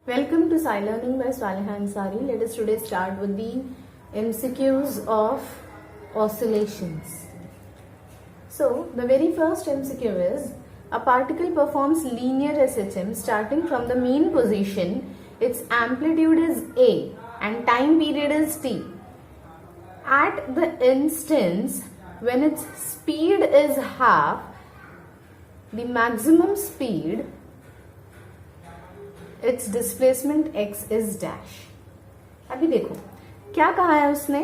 Welcome to Sci Learning by Saleha Ansari. Let us today start with the MCQs of oscillations. So, the very first MCQ is, a particle performs linear SHM starting from the mean position. Its amplitude is A and time period is T. At the instance when its speed is half, the maximum speed, its displacement x is dash. अभी देखो क्या कहा है उसने,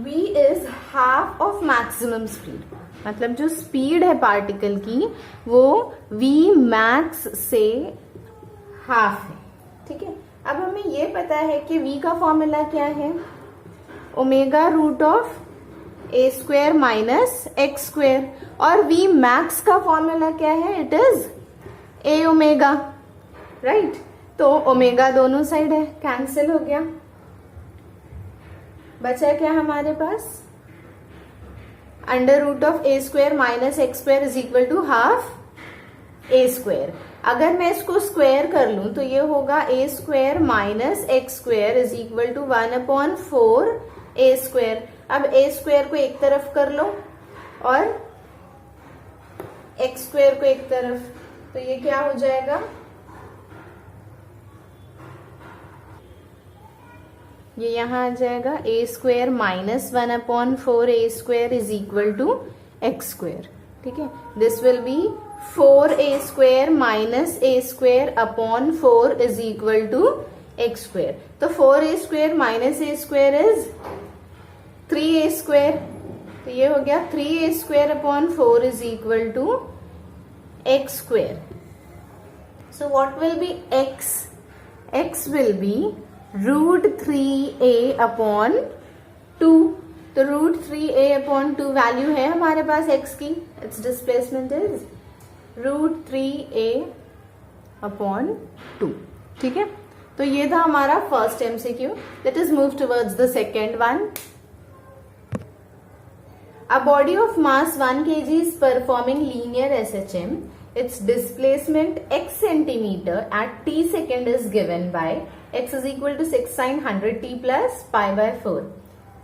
v is half of maximum speed, मतलब जो speed है particle की वो v max से हाफ है. ठीक है, अब हमें ये पता है कि v का फॉर्मूला क्या है, omega root of A square minus X square, और v मैक्स का फॉर्मूला क्या है, it is A omega. Right, तो ओमेगा दोनों साइड है, कैंसिल हो गया. बचा क्या हमारे पास, under root of A square minus X square is equal to half A square. अगर मैं इसको स्क्वायर कर लूं तो ये होगा A square minus X square is equal to 1/4 A square. अब ए स्क्वेयर को एक तरफ कर लो और एक्स स्क्वेयर को एक तरफ, तो ये क्या हो जाएगा, ये यहां आ जाएगा A square minus 1/4 A square is equal to X square. ठीक है, this will be 4a square minus A square upon 4 is equal to X square. तो 4a square minus A square is 3a square, तो ये हो गया 3a square upon 4 is equal to X square. So what will be x? x will be root 3a upon 2. तो root 3a upon 2 value है हमारे पास x की, it's displacement is root 3a upon 2. ठीक है, तो ये था हमारा first MCQ. Let us move towards the second one. A body of mass 1 kg is performing linear SHM. Its displacement x centimeter at t second is given by x is equal to 6 sin 100t plus pi by 4.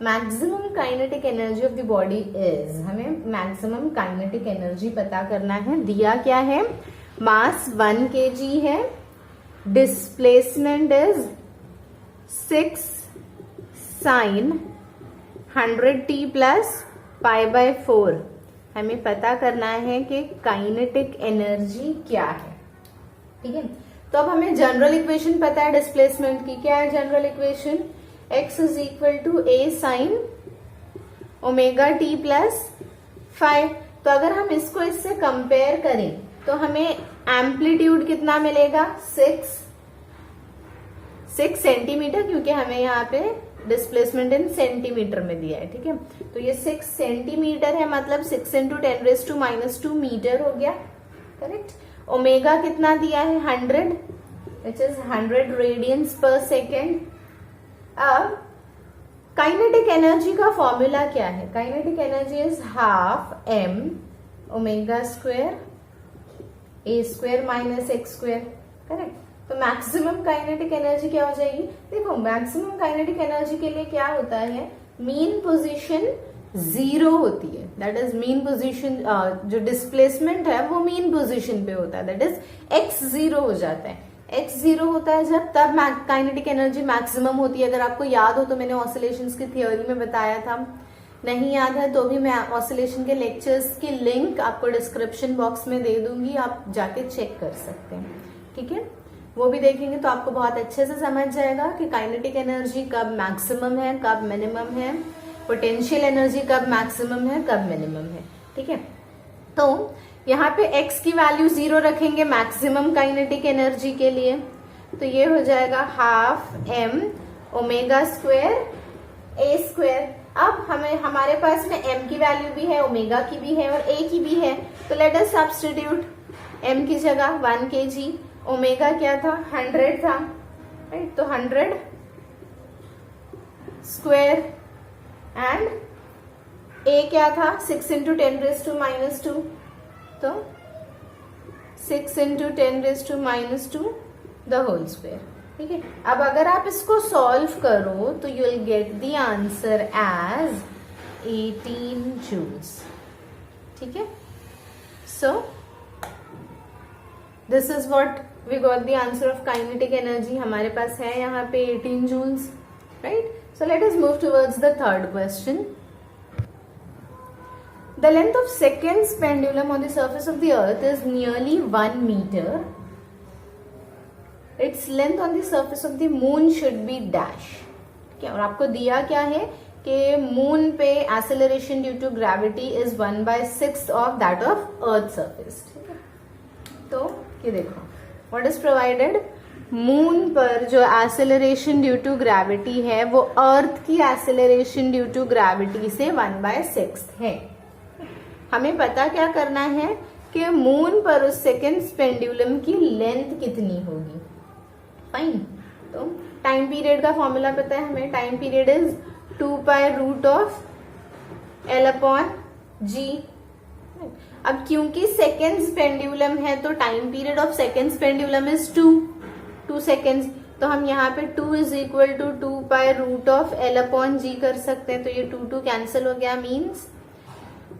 Maximum kinetic energy of the body is, हमें maximum kinetic energy पता करना है. दिया क्या है, mass 1 kg है, displacement is 6 sin 100t plus pi by 4. हमें पता करना है कि काइनेटिक एनर्जी क्या है. ठीक है, तो अब हमें जनरल इक्वेशन पता है डिस्प्लेसमेंट की. क्या है general equation, x is equal to a sine omega t plus 5. तो अगर हम इसको इससे कंपेयर करें तो हमें एम्पलीट्यूड कितना मिलेगा, 6 सेंटीमीटर, क्योंकि हमें यहाँ पे डिस्प्लेसमेंट इन सेंटीमीटर में दिया है. ठीक है, तो ये 6 सेंटीमीटर है, मतलब 6 इंटू 10⁻² मीटर हो गया. करेक्ट. ओमेगा कितना दिया है, 100, विच इज 100 रेडियंस पर सेकेंड. अब काइनेटिक एनर्जी का फॉर्मूला क्या है, kinetic energy is half m omega square A square minus X square. Correct. तो मैक्सिमम काइनेटिक एनर्जी क्या हो जाएगी, देखो मैक्सिमम काइनेटिक एनर्जी के लिए क्या होता है, मीन पोजीशन 0 होती है. दैट इज मीन पोजीशन, जो डिस्प्लेसमेंट है वो मीन पोजीशन पे होता है, दैट इज x 0 हो जाता है. x 0 होता है जब, तब काइनेटिक एनर्जी मैक्सिमम होती है. अगर आपको याद हो तो मैंने ऑसिलेशंस की थ्योरी में बताया था, नहीं याद है तो भी मैं ऑसिलेशन के लेक्चर्स की लिंक आपको डिस्क्रिप्शन बॉक्स में दे दूंगी, आप जाके चेक कर सकते हैं. ठीक है, वो भी देखेंगे तो आपको बहुत अच्छे से समझ जाएगा कि काइनेटिक एनर्जी कब मैक्सिमम है, कब मिनिमम है, पोटेंशियल एनर्जी कब मैक्सिमम है, कब मिनिमम है. ठीक है, तो यहाँ पे x की वैल्यू 0 रखेंगे मैक्सिमम काइनेटिक एनर्जी के लिए, तो ये हो जाएगा हाफ m ओमेगा स्क्वेयर ए स्क्वेयर. अब हमें हमारे पास में m की वैल्यू भी है, ओमेगा की भी है और a की भी है, तो लेट अस सब्स्टिट्यूट. m की जगह 1 kg, ओमेगा क्या था, 100 था. राइट, तो 100 स्क्वेयर एंड a क्या था, 6 इंटू 10⁻², तो 6 इंटू 10⁻², द होल स्क्वायर। ठीक है, अब अगर आप इसको सॉल्व करो तो you will get the answer as 18 joules. ठीक है, so this is what we got the answer of kinetic energy. हमारे पास है यहाँ पे 18 joules, right. So let us move towards the third question. The length of seconds pendulum on the surface of the earth is nearly 1 meter. Its length on the surface of the moon should be dash. ठीक है, और आपको दिया क्या है कि moon पे acceleration due to gravity is 1/6 of that of earth surface. ठीक है, तो ये देखो what is provided, मून पर जो acceleration due to gravity है वो अर्थ की acceleration due to gravity से 1/6 है। हमें पता क्या करना है कि मून पर उस सेकेंड्स पेंडुलम की लेंथ कितनी होगी। फाइन, तो टाइम पीरियड का फॉर्मूला पता है हमें, टाइम पीरियड इज 2π√L/g। अब क्योंकि सेकेंड्स पेंडुलम है तो time period of seconds pendulum is 2 seconds, तो हम यहाँ पे 2 इज इक्वल टू 2π√L/g कर सकते हैं। तो ये 2 कैंसिल हो गया, means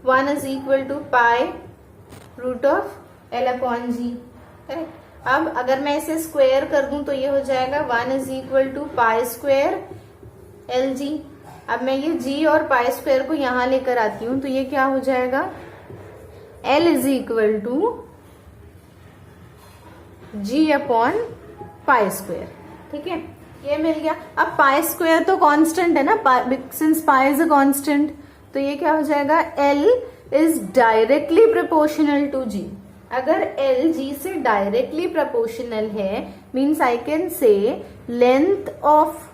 1 is equal to π√L/g। Correct. अब अगर मैं इसे स्क्वायर कर दूं तो ये हो जाएगा 1 is equal to π²Lg। अब मैं ये g और π² को यहां लेकर आती हूं तो ये क्या हो जाएगा, L is equal to g/π²। ठीक है, ये मिल गया। अब π² तो कांस्टेंट है ना, सिंस π इज अ कांस्टेंट, तो ये क्या हो जाएगा, L is directly proportional to G। अगर L G से डायरेक्टली प्रोपोर्शनल है means I can say length of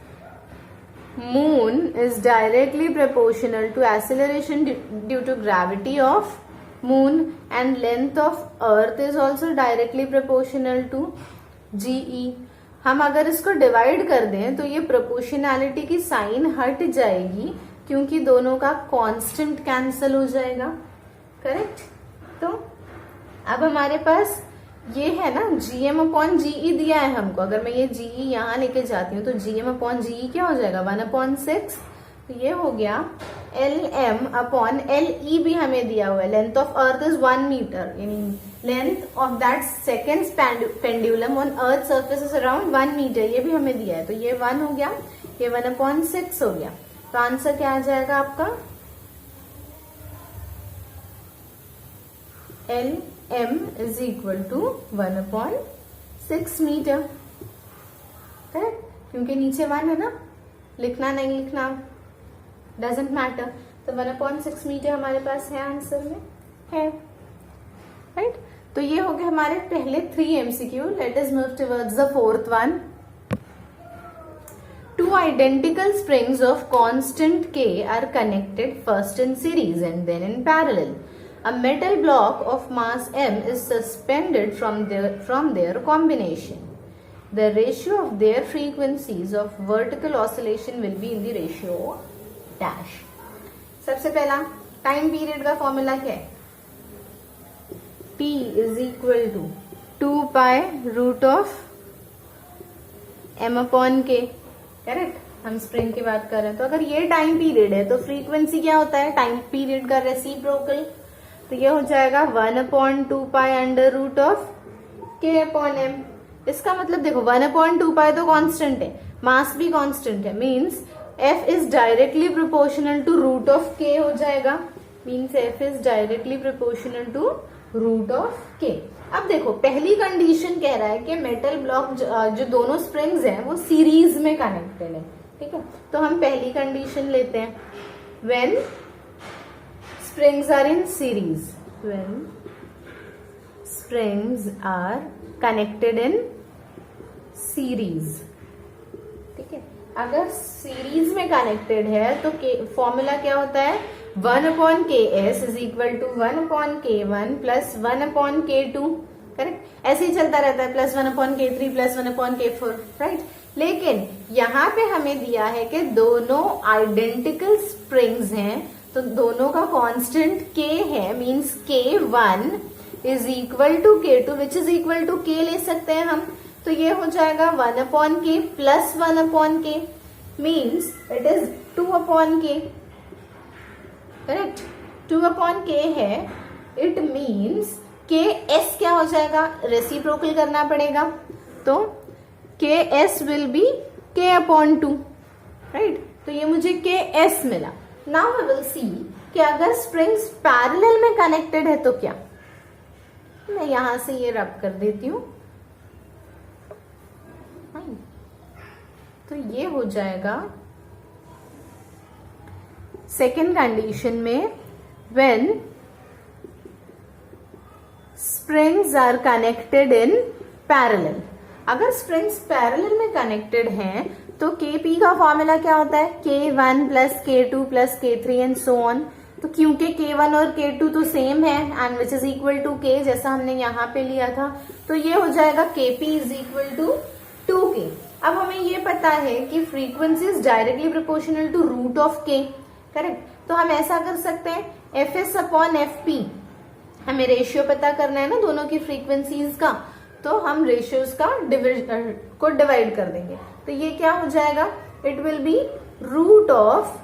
moon is directly proportional to acceleration due to gravity of moon and length of earth is also directly proportional to GE। हम अगर इसको divide कर दें तो ये proportionality की sign हट जाएगी क्योंकि दोनों का कांस्टेंट कैंसिल हो जाएगा। करेक्ट। तो अब हमारे पास ये है ना gm/ge दिया है हमको। अगर मैं ये ge यहां लेके जाती हूँ तो gm/ge क्या हो जाएगा, 1/6। तो ये हो गया Lm/Le भी हमें दिया हुआ है। Length of earth is 1 metre, यानी length of that seconds pendulum on earth surface is around 1 metre, ये भी हमें दिया है। तो ये 1 हो गया, ये 1/6 हो गया। तो आंसर क्या आ जाएगा आपका, Lm is equal to 1/6 metre. Correct, क्योंकि नीचे 1 है ना, लिखना नहीं लिखना डजेंट मैटर। तो 1/6 मीटर हमारे पास है, आंसर में है। राइट, तो ये हो गए हमारे पहले 3 MCQ। Late us move towards the fourth one. Two identical springs of constant K are connected first in series and then in parallel. A metal block of mass m is suspended from their combination. The ratio of their frequencies of vertical oscillation will be in the ratio dash. सबसे पहला time period का formula क्या है, T is equal to 2π√m/k। Correct, हम spring की बात कर रहे हैं। तो अगर ये टाइम पीरियड है तो फ्रीक्वेंसी क्या होता है, टाइम पीरियड का रेसिप्रोकल। तो ये हो जाएगा 1/2π√k/m। इसका मतलब देखो 1/2π तो कांस्टेंट है, मास भी कांस्टेंट है, means F is directly proportional to √k हो जाएगा। Means F is directly proportional to √k। अब देखो पहली कंडीशन कह रहा है कि मेटल ब्लॉक जो दोनों स्प्रिंग्स हैं वो सीरीज में कनेक्टेड है। ठीक है, तो हम पहली कंडीशन लेते हैं, when springs are in series, when springs are connected in series. ठीक है, अगर सीरीज में कनेक्टेड है तो फॉर्मूला क्या होता है, 1/ks is equal to 1/k1 plus 1/k2। Correct, ऐसे ही चलता रहता है, plus 1/k3 plus 1/k4। Right, लेकिन यहाँ पे हमें दिया है कि दोनों आइडेंटिकल स्प्रिंग्स हैं तो दोनों का कांस्टेंट k है, means k1 is equal to K2 which is equal to K ले सकते हैं हम, तो ये हो जाएगा 1/K plus 1/K means it is 2/K, correct, 2/K है, इट मीन्स KS क्या हो जाएगा, रेसिप्रोकल करना पड़ेगा, तो KS will be K/2, right, तो ये मुझे KS मिला। नाउ वी विल सी कि अगर स्प्रिंग्स पैरेलल में कनेक्टेड है तो क्या, मैं यहां से ये रब कर देती हूं, तो ये हो जाएगा सेकेंड कंडीशन में when springs are connected in parallel. अगर स्प्रिंग्स पैरेलल में कनेक्टेड हैं तो Kp का फॉर्मूला क्या होता है, K1 plus K2 plus K3 and so on. तो क्योंकि K1 और K2 तो सेम है and which is equal to K जैसा हमने यहाँ पे लिया था, तो ये हो जाएगा Kp is equal to 2K। अब हमें ये पता है कि frequency is directly proportional to root of K, correct, तो हम ऐसा कर सकते हैं Fs/Fp, हमें रेशियो पता करना है ना दोनों की फ्रीक्वेंसीज का, तो हम रेशियोज का डिवाइड कर देंगे, तो ये क्या हो जाएगा, it will be root of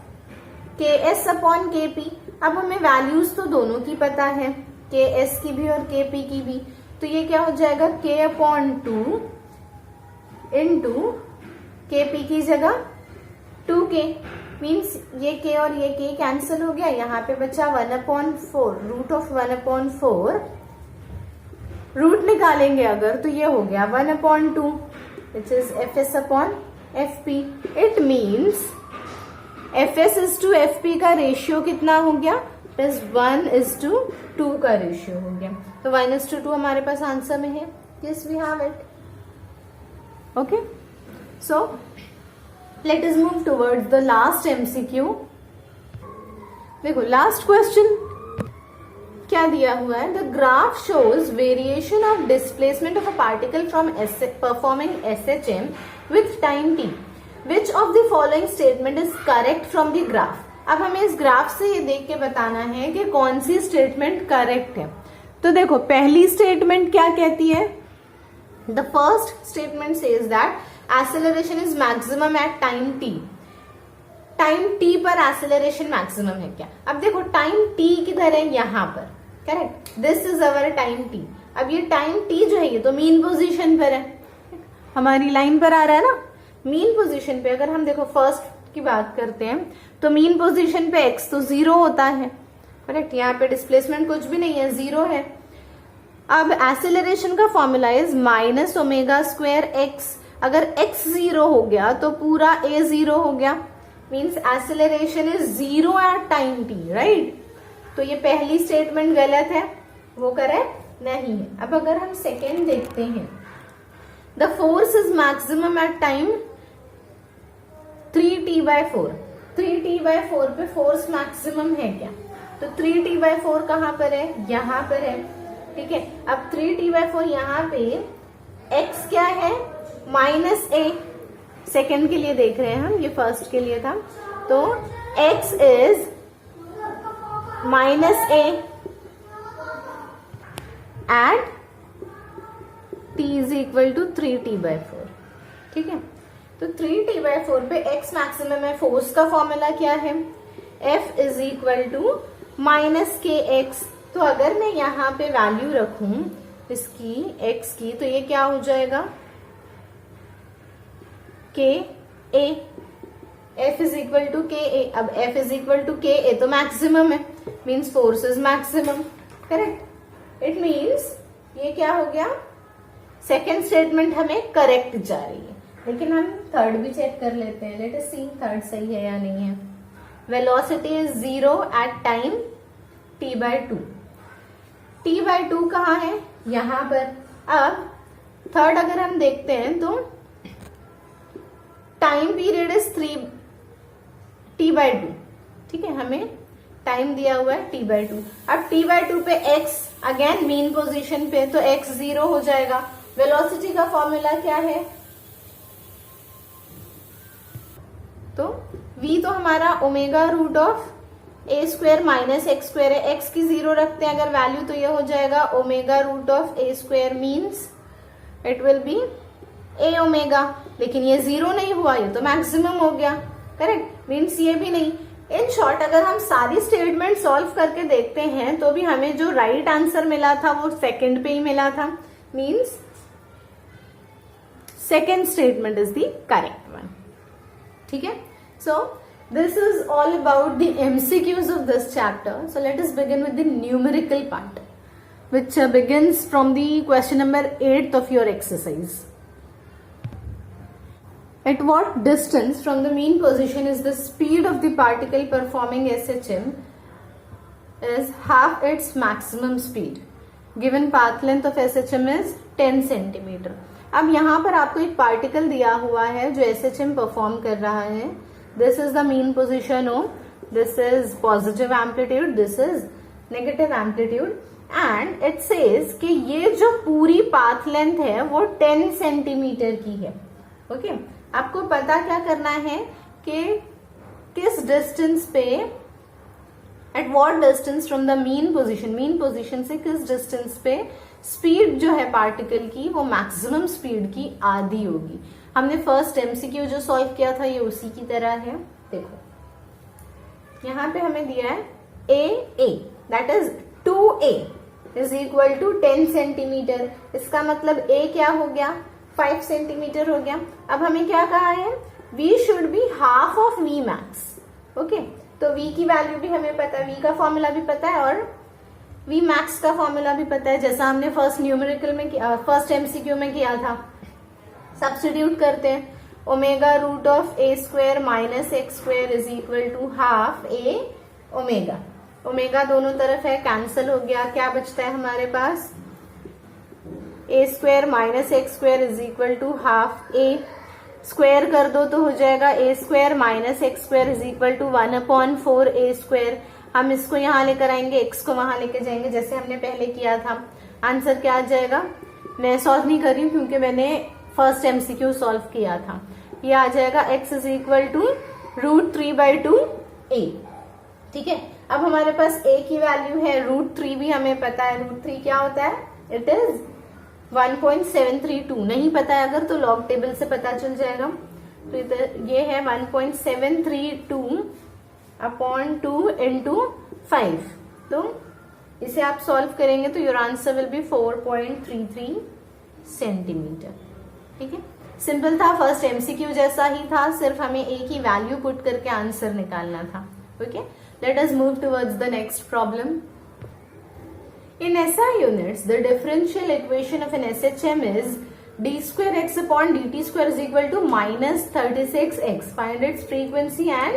Ks/Kp। अब हमें वैल्यूज तो दोनों की पता है, Ks की भी और Kp की भी, तो ये क्या हो जाएगा K/2 इंटू Kp की जगह 2K मीन्स ये K और ये K कैंसिल हो गया, यहाँ पे बचा 1/4, रूट ऑफ 1/4, रूट निकालेंगे अगर तो ये हो गया 1/2 which is Fs/Fp। It means Fs/Fp का रेशियो कितना हो गया, प्लस 1:2 का रेशियो हो गया, तो 1:2 हमारे पास आंसर में है, yes we have it, okay. So let us move towards the last MCQ। देखो लास्ट क्वेश्चन क्या दिया हुआ है, the graph shows variation of displacement of a particle from performing SHM with time t, which of the following statement is correct from the graph. अब हमें इस graph से ये देख के बताना है कि कौन सी स्टेटमेंट करेक्ट है। तो देखो पहली स्टेटमेंट क्या कहती है, the first statement says that acceleration is maximum at time t, time t पर एक्सेलरेशन मैक्सिमम है क्या। अब देखो टाइम t किधर है, यहाँ पर, correct, this is our time t। अब ये टाइम t जो है ये तो मीन पोजीशन पर है, हमारी लाइन पर आ रहा है ना, मीन पोजीशन पे। अगर हम देखो फर्स्ट की बात करते हैं तो मीन पोजीशन पे x तो 0 होता है, करेक्ट, यहाँ पे डिस्प्लेसमेंट कुछ भी नहीं है, 0 है। अब एक्सेलरेशन का फॉर्मूला इज -ω²x, अगर x 0 हो गया तो पूरा a 0 हो गया, means acceleration is 0 at time t, right. तो ये पहली स्टेटमेंट गलत है, वो करेक्ट नहीं है। अब अगर हम सेकेंड देखते हैं, the force is maximum at time 3t/4, 3t/4 पे फोर्स मैक्सिमम है क्या, तो 3t/4 कहाँ पर है, यहाँ पर है, ठीक है। अब 3t/4 यहाँ पे x क्या है, -a, सेकेंड के लिए देख रहे हैं हम, ये फर्स्ट के लिए था, तो x is -a at t is equal to 3t/4, ठीक है। तो 3t/4 पे x मैक्सिमम है, फोर्स का फॉर्मूला क्या है, F is equal to -kx। तो अगर मैं यहाँ पे वैल्यू रखूं इसकी x की, तो ये क्या हो जाएगा, KA, F is equal to KA। अब F is equal to KA तो मैक्सिमम है, means force is maximum, correct. It means ये क्या हो गया, सेकेंड स्टेटमेंट हमें करेक्ट जा रही है। लेकिन हम थर्ड भी चेक कर लेते हैं, लेट अस सी थर्ड सही है या नहीं है। Velocity is 0 at time t/2, t/2 कहाँ है, यहाँ पर। अब थर्ड अगर हम देखते हैं तो टाइम पीरियड इज 3t/2, ठीक है, हमें टाइम दिया हुआ है t/2। अब t/2 पे x अगेन मीन पोजीशन पे, तो x 0 हो जाएगा। वेलोसिटी का फॉर्मूला क्या है, तो v तो हमारा omega root of a square minus x square है, एक्स की 0 रखते हैं अगर वैल्यू तो ये हो जाएगा omega root of a square, means it will be a omega. लेकिन ये 0 नहीं हुआ, ये तो मैक्सिमम हो गया, करेक्ट, मीन्स ये भी नहीं। इन शॉर्ट अगर हम सारी स्टेटमेंट सॉल्व करके देखते हैं तो भी हमें जो राइट आंसर मिला था वो सेकंड पे ही मिला था, means second statement is the correct one. ठीक है, सो this is all about the MCQs of this chapter. So let us begin with the numerical part, which begins from the question number 8 of your exercise. At what distance from the mean position is the speed of the particle performing SHM is half its maximum speed? Given path length of SHM is 10 centimeter. अब यहाँ पर आपको एक particle दिया हुआ है जो SHM perform कर रहा है. This is the mean position O, this is positive amplitude, this is negative amplitude, and it says कि ये जो पूरी path length है वो 10 सेंटीमीटर की है. ओके, आपको पता क्या करना है कि किस डिस्टेंस पे, at what distance from the mean position से किस डिस्टेंस पे स्पीड जो है पार्टिकल की वो मैक्सिमम स्पीड की आधी होगी. हमने फर्स्ट एमसीक्यू जो सॉल्व किया था ये उसी की तरह है. देखो यहाँ पे हमें दिया है A that is 2a is equal to 10 centimetre. इसका मतलब a क्या हो गया, 5 सेंटीमीटर हो गया. अब हमें क्या कहा है, v should be half of v max. Okay, तो v की वैल्यू भी हमें पता है, v का फॉर्मूला भी पता है और v मैक्स का फॉर्मूला भी पता है, जैसा हमने फर्स्ट न्यूमेरिकल में फर्स्ट एमसीक्यू में किया था. सब्स्टिट्यूट करते हैं, omega root of a square minus x square is equal to half a omega. Omega दोनों तरफ है, कैंसिल हो गया. क्या बचता है हमारे पास, A square minus x square is equal to half A. Square कर दो तो हो जाएगा A square minus x square is equal to 1/4 A square. हम इसको यहाँ लेकर आएंगे, एक्स को वहां लेकर जाएंगे जैसे हमने पहले किया था. आंसर क्या आ जाएगा, मैं सॉल्व नहीं कर रही हूँ क्योंकि मैंने फर्स्ट एमसीक्यू सॉल्व किया था. ये आ जाएगा x is equal to √3/2 a. ठीक है, अब हमारे पास a की वैल्यू है √3, भी हमें पता है √3 क्या होता है, इट इज 1.732. नहीं पता है अगर तो लॉग टेबल से पता चल जाएगा. तो ये है 1.732/2 इंटू 5. तो इसे आप सॉल्व करेंगे तो your answer will be 4.33 centimetre. ठीक है, सिंपल था, फर्स्ट एमसीक्यू जैसा ही था, सिर्फ हमें ए की वैल्यू पुट करके आंसर निकालना था. Okay, let us move towards the next problem. In SI units the differential equation of an SHM is d²x upon dt² is equal to -36x. Find its frequency and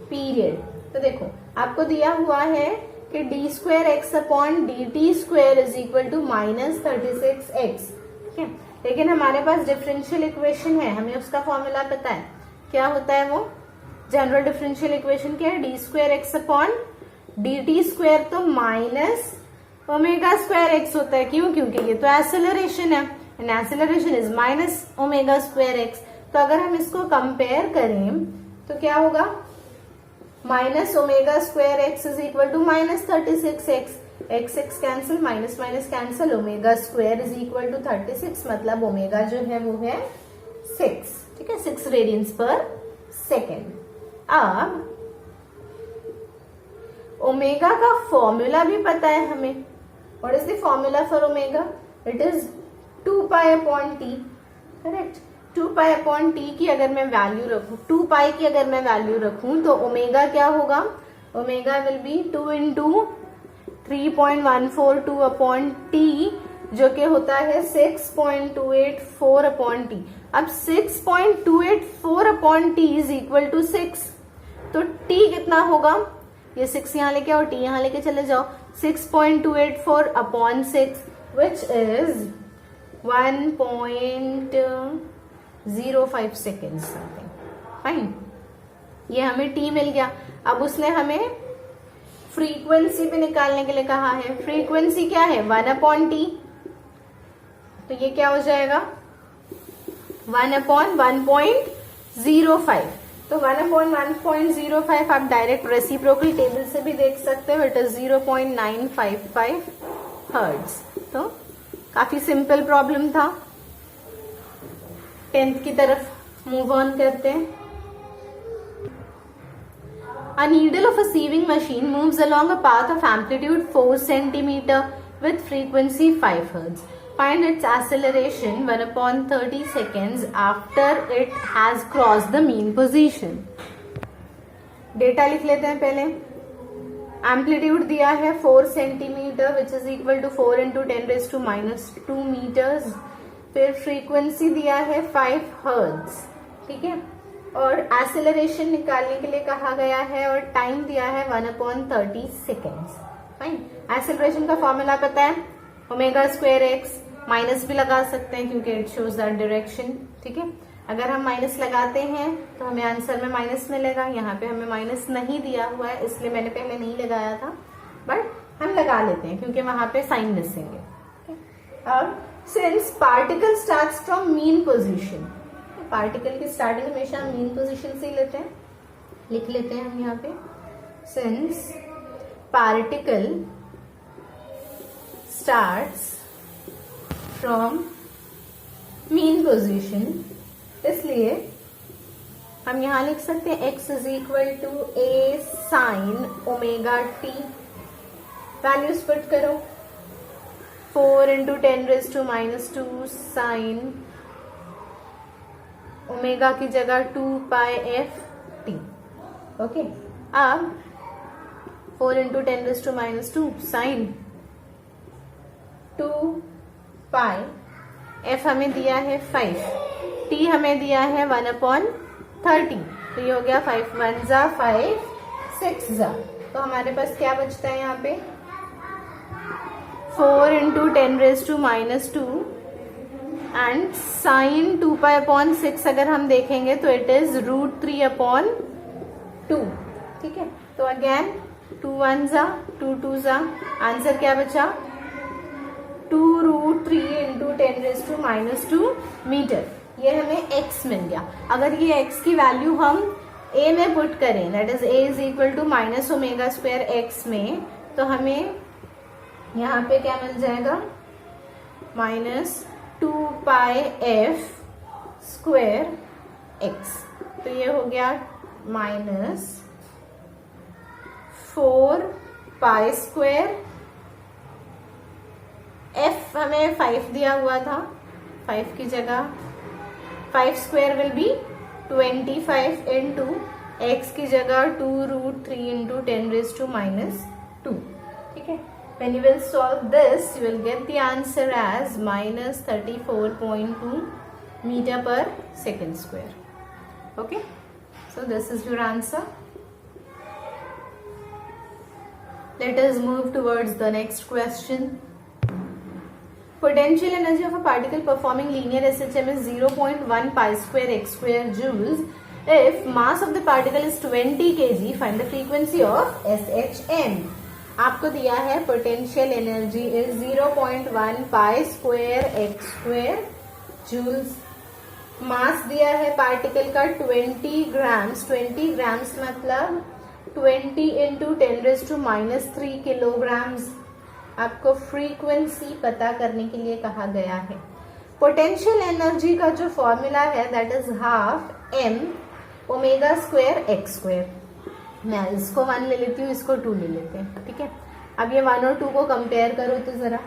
period. तो देखो आपको दिया हुआ है कि d²x upon dt² is equal to -36x. ठीक है, लेकिन हमारे पास डिफरेंशियल इक्वेशन है, हमें उसका फॉर्मूला पता है. क्या होता है वो जनरल डिफरेंशियल इक्वेशन, क्या है, d²x अपॉन dt² तो माइनस ω²x होता है. क्यों, क्योंकि ये तो एक्सेलरेशन है, एंड एक्सेलरेशन इज -ω²x. तो अगर हम इसको कंपेयर करें तो क्या होगा, -ω² is equal to -36x. x cancel, minus minus cancel, ω² is equal to 36, मतलब ओमेगा जो है वो है 6. ठीक है, 6 रेडियंस पर सेकेंड. अब ओमेगा का फॉर्मूला भी पता है हमें. What is the formula for omega, it is 2π/t. Correct, 2π/t की अगर मैं वैल्यू रखूं, 2π की अगर मैं वैल्यू रखूं तो ओमेगा क्या होगा, omega will be 2 into 3.142/t जो कि होता है 6.284/t. अब 6.284/t इज इक्वल टू 6. तो t कितना होगा, ये 6 यहाँ लेके आओ, t यहाँ लेके चले जाओ. 6.284/6 which is 1.05 second something. Fine, ये हमें t मिल गया. अब उसने हमें फ्रीक्वेंसी भी निकालने के लिए कहा है. फ्रीक्वेंसी क्या है, 1/t. तो ये क्या हो जाएगा, 1/1.05. तो 1/1.05 आप डायरेक्ट रेसिप्रोकल टेबल से भी देख सकते हो, इट इज 0.955 हर्ट्ज। तो काफी सिंपल प्रॉब्लम था। 10th की तरफ मूव ऑन करते हैं। A needle of a sieving machine moves along a path of amplitude 4 centimeter with frequency 5 Hz. Find its acceleration 1/30 seconds after it has crossed the mean position. Data लिख लेते हैं पहले। Amplitude दिया है 4 centimetre which is equal to 4 into 10⁻² metres. फिर frequency दिया है 5 hertz, ठीक है, और एक्सेलरेशन निकालने के लिए कहा गया है और टाइम दिया है 1/30 सेकेंड्स। फाइन। एक्सेलरेशन का फॉर्मूला पता है, ω²x, माइनस भी लगा सकते हैं क्योंकि इट शोज दैट डायरेक्शन, ठीक है। अगर हम माइनस लगाते हैं तो हमें आंसर में माइनस मिलेगा। यहाँ पे हमें माइनस नहीं दिया हुआ है इसलिए मैंने पहले नहीं लगाया था, बट हम लगा लेते हैं क्योंकि वहां पे साइन मिसिंग है। और since particle starts from mean position, particle की स्टार्टिंग हमेशा मीन पोजीशन से ही लेते हैं, लिख लेते हैं हम यहाँ पे, since particle starts from mean position, इसलिए हम यहां लिख सकते हैं x is equal to a sine ω_t। Values put करो, 4 इंटू 10⁻² साइन ओमेगा की जगह 2πft। ओके, अब 4 इंटू 10⁻² साइन 2π, f हमें दिया है 5, t हमें दिया है 1/30, तो ये हो गया 5 1 जा 5 6 जा। तो हमारे पास क्या बचता है यहाँ पे, 4 इंटू 10⁻² एंड साइन 2π/6 अगर हम देखेंगे तो इट इज √3/2, ठीक है। तो अगेन 2 1 जा 2 2 जा, आंसर क्या बचा, 2√3 इंटू 10⁻² मीटर। ये हमें x मिल गया। अगर ये x की वैल्यू हम a में पुट करें, that is a is equal to -ω²x में, तो हमें यहाँ पे क्या मिल जाएगा, -2πf²x। तो ये हो गया -4π², f हमें 5 दिया हुआ था, 5 की जगह 5² विल बी 25 इंटू x की जगह 2√3 इंटू 10⁻², ठीक है। When you will solve this, you will get the answer as -34.2 meter per second square. Okay, so this is your answer. Let us move towards the next question. Potential energy of a particle performing linear SHM is 0.1 π²x² joules. If mass of the particle is 20 kg, find the frequency of SHM. आपको दिया है potential energy is 0.1 π²x² joules. Mass दिया है particle का 20 grams. 20 grams मतलब 20 into 10⁻³ kilograms. आपको frequency पता करने के लिए कहा गया है। पोटेंशियल एनर्जी का जो फॉर्मूला है दैट इज ½ m ω²x²। मैं इसको 1 ले लेती हूँ, इसको 2 ले लेते हैं, ठीक है। अब ये 1 और 2 को कंपेयर करो तो जरा,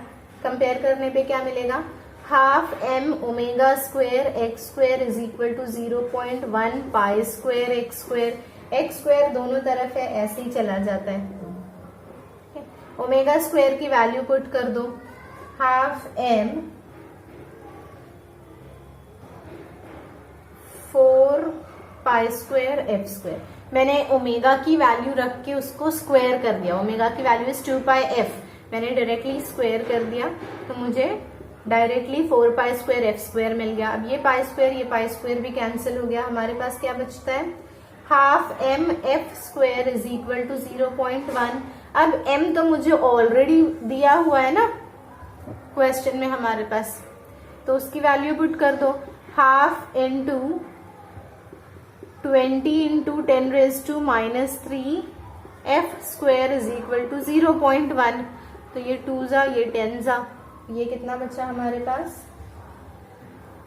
कंपेयर करने पे क्या मिलेगा, ½ m ω²x² is equal to 0.1 π²x²। x² दोनों तरफ है, ऐसे ही चला जाता है। ω² की वैल्यू पुट कर दो, ½ m 4π²f²। मैंने ओमेगा की वैल्यू रख के उसको स्क्वायर कर दिया। ओमेगा की वैल्यू इज 2πf, मैंने डायरेक्टली स्क्वायर कर दिया तो मुझे डायरेक्टली 4π²f² मिल गया। अब ये π² भी कैंसिल हो गया। हमारे पास क्या बचता है, ½ mf² इज इक्वल टू 0.1। अब m तो मुझे ऑलरेडी दिया हुआ है ना क्वेश्चन में हमारे पास, तो उसकी वैल्यू पुट कर दो, ½ into 20 into 10⁻³ f² is equal to 0.1। तो ये 2 जा, ये 10 जा, ये कितना बचा हमारे पास,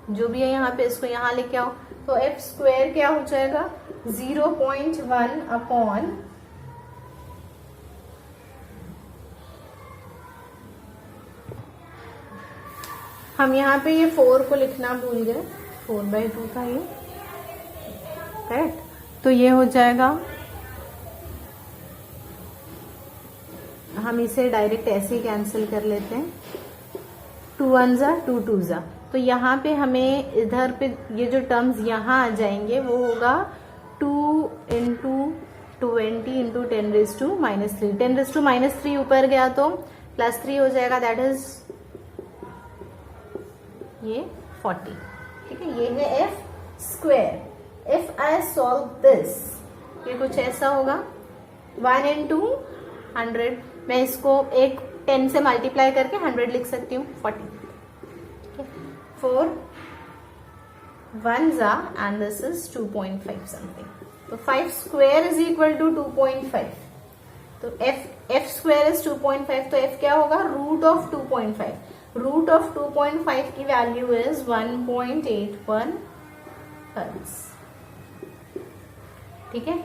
जो भी है यहाँ पे इसको यहाँ लेके आओ। तो f² क्या हो जाएगा 0.1 अपॉन हम यहाँ पे ये 4 को लिखना भूल गए, 4/2 था ये, करेक्ट। तो ये हो जाएगा, हम इसे डायरेक्ट ऐसे ही कैंसिल कर लेते हैं, 2 1 जा 2 2 जा। तो यहाँ पे हमें इधर पे ये जो टर्म्स यहाँ आ जाएंगे वो होगा 2 इंटू 20 इंटू 10⁻³ 10⁻³ ऊपर गया तो +3 हो जाएगा, दैट इज ये 40। ठीक है, ये है f²। If I solve this, ये कुछ ऐसा होगा 1 इंटू 100, मैं इसको एक 10 से मल्टीप्लाई करके 100 लिख सकती हूँ, 40। 4 1 एंड दिस इज 2.5 समथिंग। तो 5² इज इक्वल टू 2.5। तो f² इज 2.5, तो f क्या होगा रूट ऑफ 2.5। रूट ऑफ 2.5 की वैल्यू इज 1.81 हर्ट्ज। ठीक है,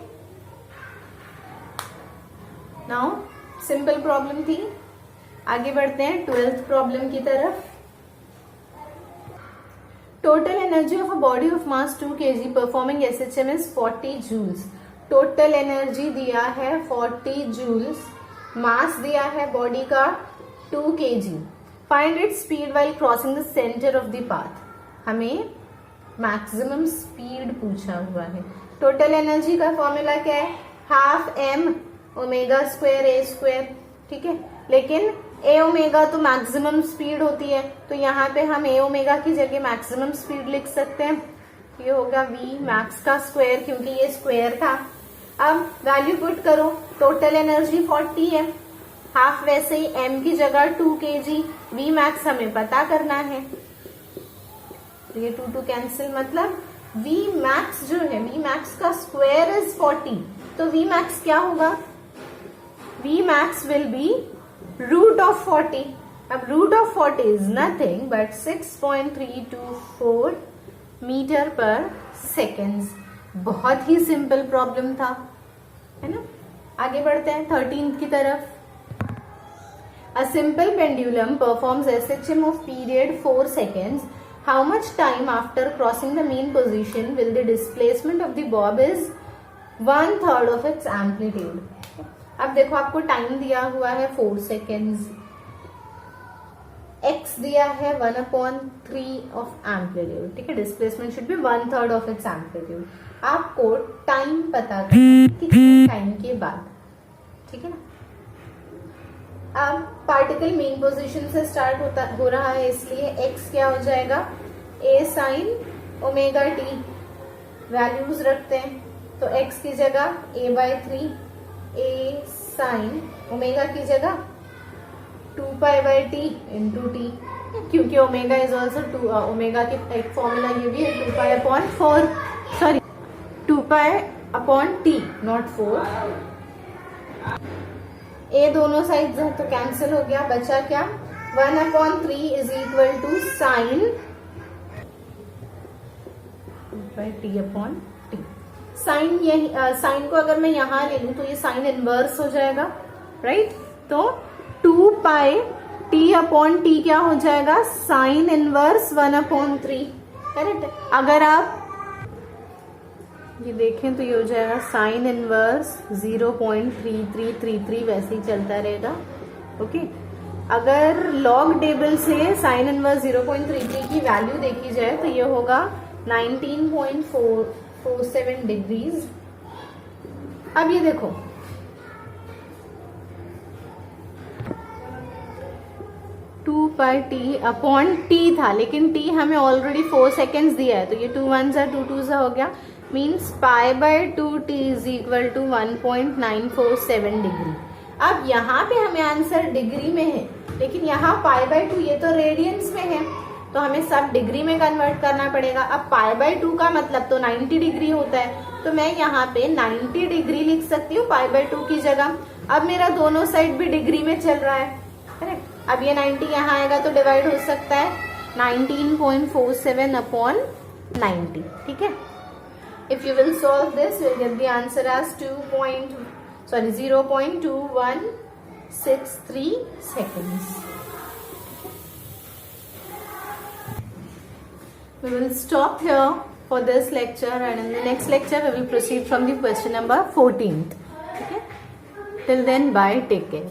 नाउ सिंपल प्रॉब्लम थी, आगे बढ़ते हैं 12th प्रॉब्लम की तरफ। Total energy of a body of mass 2 kg performing SHM is 40 joules. Total energy दिया है 40 जूल्स, मास दिया है बॉडी का 2 kg। Find it speed while crossing the centre of the path. हमें मैक्सिमम स्पीड पूछा हुआ है। टोटल एनर्जी का फॉर्मूला क्या है, ½ m ω² a²। ठीक है, लेकिन ए ओमेगा तो मैक्सिमम स्पीड होती है, तो यहाँ पे हम ए ओमेगा की जगह मैक्सिमम स्पीड लिख सकते हैं। ये होगा v मैक्स का स्क्वायर, क्योंकि ये स्क्वायर था। अब वैल्यू पुट करो, टोटल एनर्जी 40 है, हाफ वैसे ही m की जगह 2 kg, v मैक्स हमें पता करना है, तो ये 2 कैंसिल, मतलब v मैक्स जो है, v मैक्स का स्क्वायर इज 40, तो v मैक्स क्या होगा, v max will be root of 40। अब root of 40 is nothing but 6.324 metre per seconds. बहुत ही सिंपल प्रॉब्लम था, है ना। आगे बढ़ते हैं 13th की तरफ। A simple pendulum performs SHM of period 4 seconds. How much time after crossing the mean position will the displacement of the bob is 1/3 of its amplitude? अब देखो, आपको टाइम दिया हुआ है 4 seconds, x दिया है 1/3 ऑफ एम्पलीट्यूड। ठीक है, displacement should be 1/3 of its amplitude. आपको टाइम पता करना कितने टाइम के बाद। ठीक है ना। अब पार्टिकल मेन पोजीशन से स्टार्ट हो रहा है, इसलिए x क्या हो जाएगा, a sin ω_t। वैल्यूज रखते हैं, तो x की जगह a/3, a sin ओमेगा की जगह 2π/t इंटू टी, क्योंकि ओमेगा इज ऑल्सो 2, ओमेगा की एक फॉर्मूला ये भी है 2π/4, सॉरी 2π/t नॉट 4। ए दोनों साइड है तो कैंसिल हो गया, बचा क्या, 1/3 is equal to sine 2πt/t। Sine यही, साइन को अगर मैं यहां ले लूं तो ये साइन इनवर्स हो जाएगा, राइट। तो 2πt/t क्या हो जाएगा, साइन इनवर्स 1/3, करेक्ट। अगर आप ये देखें तो ये हो जाएगा साइन इनवर्स 0.3333, वैसे ही चलता रहेगा, ओके। अगर लॉग टेबल से साइन इनवर्स 0.33 की वैल्यू देखी जाए तो ये होगा 19.47 डिग्रीज। अब ये देखो, टू पाई t/t था, लेकिन t हमें ऑलरेडी 4 seconds दिया है, तो ये 2 1 2 2 हो गया, means π/2t is equal to 1.947 degree. अब यहाँ पे हमें आंसर डिग्री में है, लेकिन यहाँ π/2 ये तो रेडियंस में है, तो हमें सब डिग्री में कन्वर्ट करना पड़ेगा। अब π/2 का मतलब तो 90 डिग्री होता है, तो मैं यहाँ पे 90 डिग्री लिख सकती हूँ π/2 की जगह। अब मेरा दोनों साइड भी डिग्री में चल रहा है, करेक्ट। अब ये 90 यहाँ आएगा तो डिवाइड हो सकता है 19.47 अपॉन 90, ठीक है। If you will solve this you will get the answer as 0.2163 seconds. We will stop here for this lecture, and in the next lecture we will proceed from the question number 14th. Okay? Till then, bye, take care.